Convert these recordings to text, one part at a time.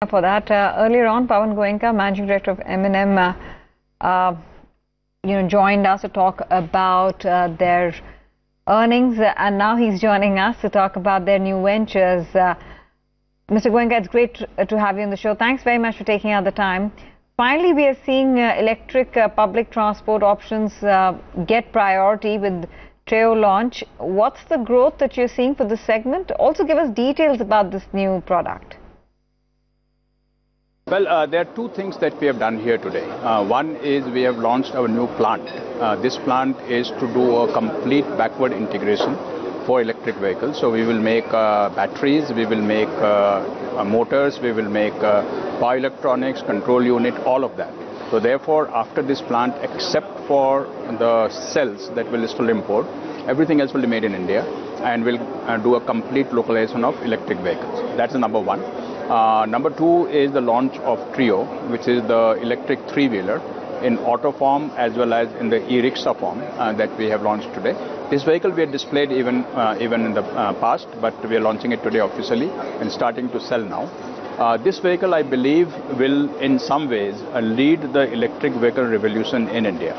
For that. Earlier on, Pawan Goenka, Managing Director of M&M, joined us to talk about their earnings, and now he's joining us to talk about their new ventures. Mr. Goenka, it's great to have you on the show. Thanks very much for taking out the time. Finally, we are seeing electric public transport options get priority with Treo launch. What's the growth that you're seeing for this segment? Also, give us details about this new product. Well, there are two things that we have done here today. One is we have launched our new plant. This plant is to do a complete backward integration for electric vehicles. So we will make batteries, we will make motors, we will make power electronics, control unit, all of that. So therefore, after this plant, except for the cells that will still import, everything else will be made in India, and we'll do a complete localization of electric vehicles. That's number one. Number two is the launch of Treo, which is the electric three-wheeler in auto form as well as in the e-rickshaw form that we have launched today. This vehicle we had displayed even in the past, but we are launching it today officially and starting to sell now. This vehicle, I believe, will in some ways lead the electric vehicle revolution in India.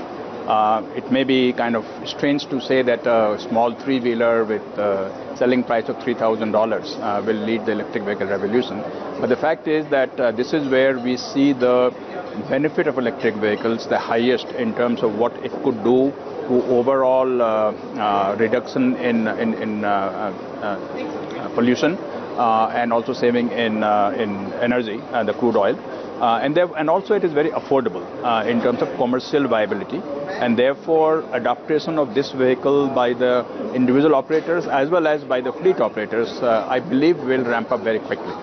It may be kind of strange to say that a small three-wheeler with selling price of $3,000 will lead the electric vehicle revolution. But the fact is that this is where we see the benefit of electric vehicles the highest in terms of what it could do to overall reduction in pollution and also saving in energy, the crude oil. And also it is very affordable in terms of commercial viability, and therefore adaptation of this vehicle by the individual operators as well as by the fleet operators, I believe will ramp up very quickly.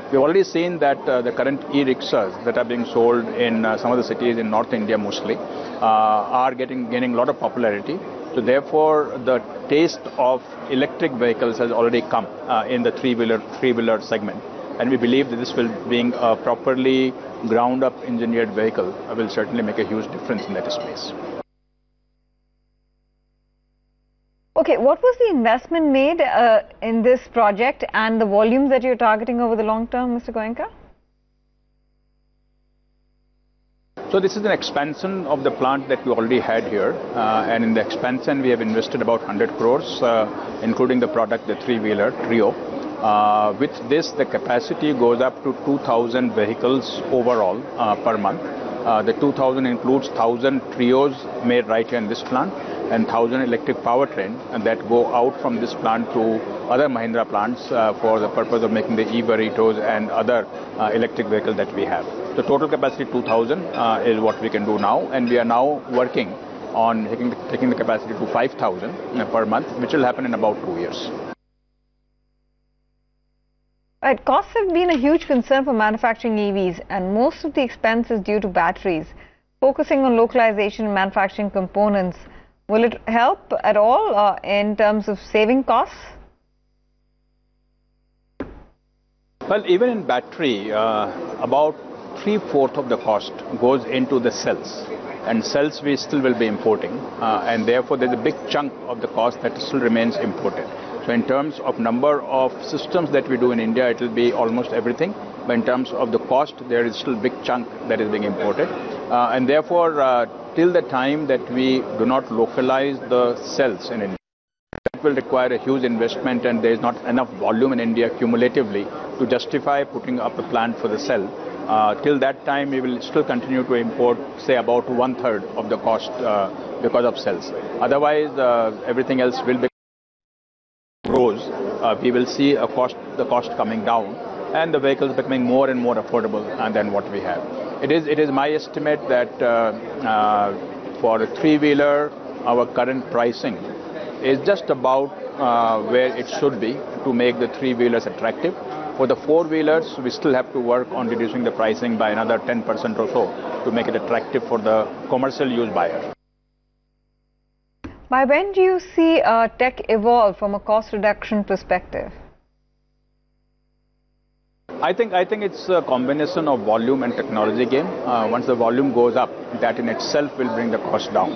We've already seen that the current e-rickshaws that are being sold in some of the cities in North India mostly are gaining a lot of popularity. So therefore, the taste of electric vehicles has already come in the three-wheeler segment. And we believe that this will, being a properly ground-up engineered vehicle, will certainly make a huge difference in that space. Okay, what was the investment made in this project and the volumes that you're targeting over the long term, Mr. Goenka? So this is an expansion of the plant that we already had here, and in the expansion we have invested about 100 crores, including the product, the three-wheeler Treo. With this, the capacity goes up to 2,000 vehicles overall per month. The 2,000 includes 1,000 Treos made right here in this plant and 1,000 electric powertrain that go out from this plant to other Mahindra plants for the purpose of making the e-burritos and other electric vehicles that we have. The total capacity 2,000 is what we can do now, and we are now working on taking the capacity to 5,000 per month, which will happen in about 2 years. Right, costs have been a huge concern for manufacturing EVs, and most of the expense is due to batteries. Focusing on localization and manufacturing components, will it help at all in terms of saving costs? Well, even in battery, about 3/4 of the cost goes into the cells, and cells we still will be importing, and therefore there's a big chunk of the cost that still remains imported. So in terms of number of systems that we do in India, it will be almost everything. But in terms of the cost, there is still a big chunk that is being imported. And therefore, till the time that we do not localize the cells in India, that will require a huge investment, and there is not enough volume in India cumulatively to justify putting up a plant for the cell. Till that time, we will still continue to import, say, about 1/3 of the cost because of cells. Otherwise, everything else will be grows, we will see the cost coming down, and the vehicles becoming more and more affordable than what we have. It is my estimate that for a three-wheeler, our current pricing is just about where it should be to make the three-wheelers attractive. For the four-wheelers, we still have to work on reducing the pricing by another 10% or so to make it attractive for the commercial use buyer. By when do you see tech evolve from a cost reduction perspective? I think it's a combination of volume and technology game. Once the volume goes up, that in itself will bring the cost down.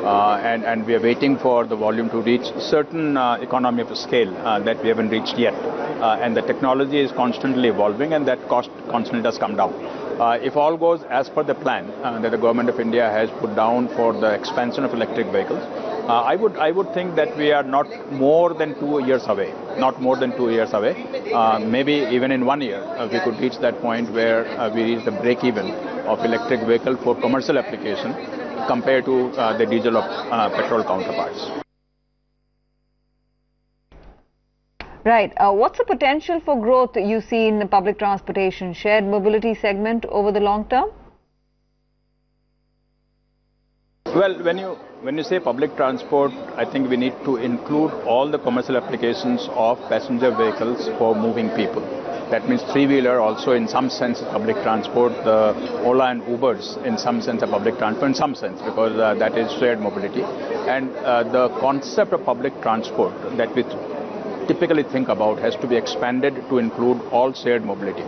and we are waiting for the volume to reach certain economy of scale that we haven't reached yet. And the technology is constantly evolving, and that cost constantly does come down. If all goes as per the plan that the government of India has put down for the expansion of electric vehicles, I would think that we are not more than 2 years away. Not more than 2 years away. Maybe even in 1 year, we could reach that point where we reach the break-even of electric vehicle for commercial application compared to the diesel or petrol counterparts. Right. What's the potential for growth you see in the public transportation, shared mobility segment over the long term? Well, when you say public transport, I think we need to include all the commercial applications of passenger vehicles for moving people. That means three-wheeler also in some sense is public transport. The Ola and Ubers in some sense are public transport in some sense because that is shared mobility. And the concept of public transport that we typically think about has to be expanded to include all shared mobility.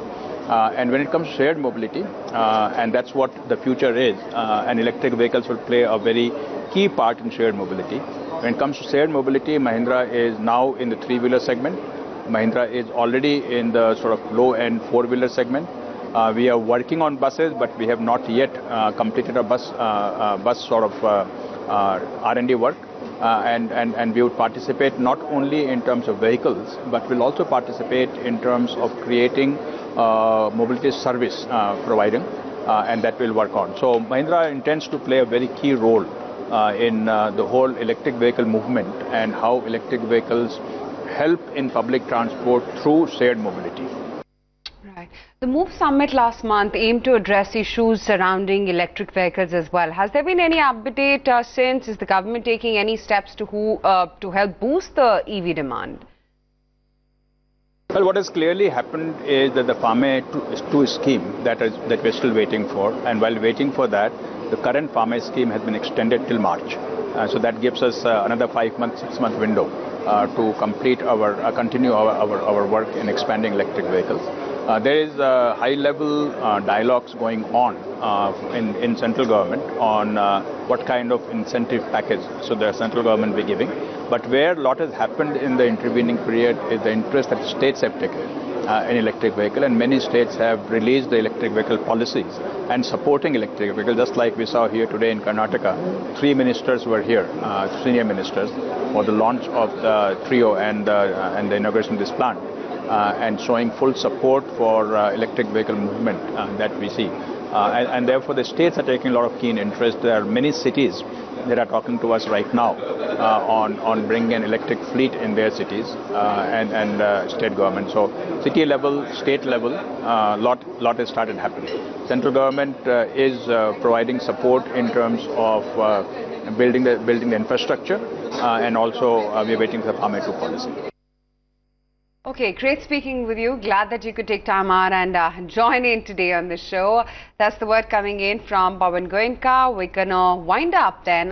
And when it comes to shared mobility, and that's what the future is, and electric vehicles will play a very key part in shared mobility. When it comes to shared mobility, Mahindra is now in the three-wheeler segment. Mahindra is already in the sort of low-end four-wheeler segment. We are working on buses, but we have not yet completed a bus sort of R&D work. And we would participate not only in terms of vehicles, but will also participate in terms of creating mobility service providing, and that will work on. So Mahindra intends to play a very key role in the whole electric vehicle movement and how electric vehicles help in public transport through shared mobility. Right. The MOVE Summit last month aimed to address issues surrounding electric vehicles as well. Has there been any update since? Is the government taking any steps to help boost the EV demand? Well, what has clearly happened is that the FAME 2 scheme that we're still waiting for, and while waiting for that, the current FAME scheme has been extended till March. So that gives us another 5-month, 6-month window to complete continue our work in expanding electric vehicles. There is high-level dialogues going on in central government on what kind of incentive package so the central government will be giving. But where a lot has happened in the intervening period is the interest that states have taken in electric vehicle, and many states have released the electric vehicle policies and supporting electric vehicles. Just like we saw here today in Karnataka, 3 ministers were here, senior ministers, for the launch of the Treo and the inauguration of this plant. And showing full support for electric vehicle movement that we see. And therefore the states are taking a lot of keen interest. There are many cities that are talking to us right now on bringing an electric fleet in their cities and state government. So city level, state level, lot has started happening. Central government is providing support in terms of building the infrastructure and also we are waiting for the FAME 2 policy. Okay, great speaking with you. Glad that you could take time out and join in today on the show. That's the word coming in from Pawan Goenka. We're going to wind up then